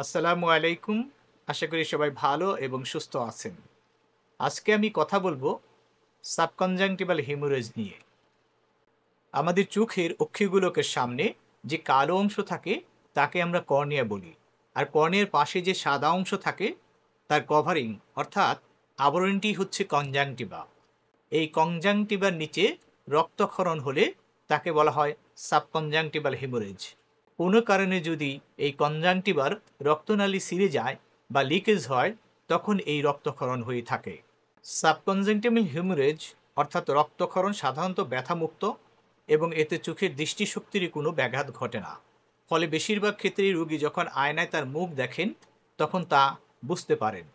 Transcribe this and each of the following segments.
আসসালামু আলাইকুম। আশা করি সবাই ভালো এবং সুস্থ আছেন। আজকে আমি কথা বলবো সাবকনজাংটিভাল হেমোরেজ নিয়ে। আমাদের চোখের অক্ষিগোলকের সামনে যে কালো অংশ থাকে তাকে আমরা কর্নিয়া বলি। আর কর্নিয়ার পাশে যে সাদা অংশ থাকে তার কভারিং অর্থাৎ আবরণটি হচ্ছে কনজাংটিভা। এই কনজাংটিভার নিচে রক্তক্ষরণ হলে তাকে বলা হয় সাবকনজাংটিভাল হেমোরেজ। কোনো কারণে যদি এই কনজাংটিভার রক্তনালী ছিঁড়ে যায় বা লিকেজ হয় তখন এই রক্তক্ষরণ হয়ে থাকে। সাবকনজাংটিভাল হেমোরেজ অর্থাৎ রক্তক্ষরণ সাধারণত ব্যথামুক্ত এবং এতে চোখের দৃষ্টিশক্তির কোনো ব্যাঘাত ঘটে না। ফলে বেশিরভাগ ক্ষেত্রেই রোগী যখন আয়নায় তার মুখ দেখেন তখন তা বুঝতে পারেন,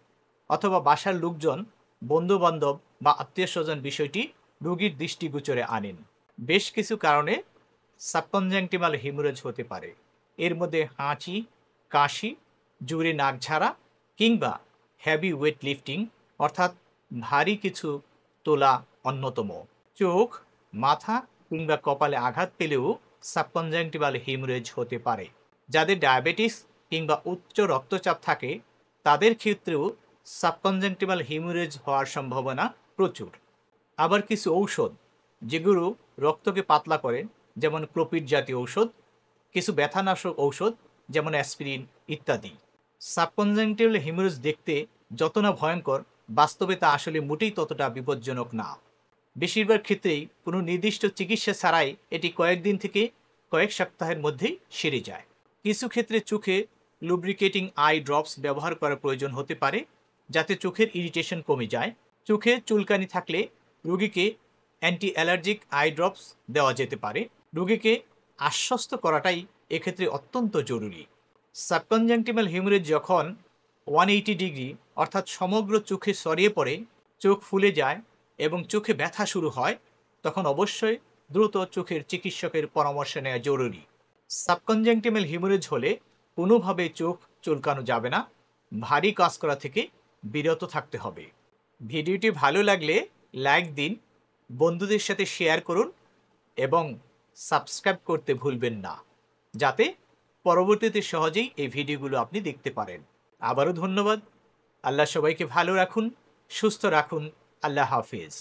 অথবা বাসার লোকজন, বন্ধুবান্ধব বা আত্মীয়স্বজন বিষয়টি রোগীর দৃষ্টিগোচরে আনেন। বেশ কিছু কারণে সাবকনজাংটিভাল হেমোরেজ হতে পারে। এর মধ্যে হাঁচি, কাশি, জোরে নাক ঝাড়া কিংবা হেভি ওয়েট লিফটিং অর্থাৎ ভারী কিছু তোলা অন্যতম। চোখ, মাথা কিংবা কপালে আঘাত পেলেও সাবকনজাংটিভাল হেমোরেজ হতে পারে। যাদের ডায়াবেটিস কিংবা উচ্চ রক্তচাপ থাকে তাদের ক্ষেত্রেও সাবকনজাংটিভাল হেমোরেজ হওয়ার সম্ভাবনা প্রচুর। আবার কিছু ঔষধ যেগুলো রক্তকে পাতলা করে, যেমন ক্লোপিড জাতীয় ঔষধ, কিছু ব্যথানাশক ঔষধ যেমন অ্যাসপিরিন ইত্যাদি। সাবকনজাংটিভাল হেমোরেজ দেখতে যত না ভয়ঙ্কর, বাস্তবে তা আসলে মোটেই ততটা বিপজ্জনক না। বেশিরভাগ ক্ষেত্রেই কোনো নির্দিষ্ট চিকিৎসা ছাড়াই এটি কয়েকদিন থেকে কয়েক সপ্তাহের মধ্যেই সেরে যায়। কিছু ক্ষেত্রে চোখে লুব্রিকেটিং আই ড্রপস ব্যবহার করার প্রয়োজন হতে পারে যাতে চোখের ইরিটেশন কমে যায়। চোখে চুলকানি থাকলে রোগীকে অ্যান্টি অ্যালার্জিক আই ড্রপস দেওয়া যেতে পারে। রোগীকে আশ্বস্ত করাটাই এক্ষেত্রে অত্যন্ত জরুরি। সাবকনজাংটিভাল হেমোরেজ যখন 180 ডিগ্রি অর্থাৎ সমগ্র চোখে ছড়িয়ে পড়ে, চোখ ফুলে যায় এবং চোখে ব্যথা শুরু হয়, তখন অবশ্যই দ্রুত চোখের চিকিৎসকের পরামর্শ নেওয়া জরুরি। সাবকনজাংটিভাল হেমোরেজ হলে কোনোভাবে চোখ চুলকানো যাবে না, ভারী কাজ করা থেকে বিরত থাকতে হবে। ভিডিওটি ভালো লাগলে লাইক দিন, বন্ধুদের সাথে শেয়ার করুন এবং সাবস্ক্রাইব করতে ভুলবেন না, যাতে পরবর্তীতে সহজেই এই ভিডিওগুলো আপনি দেখতে পারেন। আবারও ধন্যবাদ। আল্লাহ সবাইকে ভালো রাখুন, সুস্থ রাখুন। আল্লাহ হাফিজ।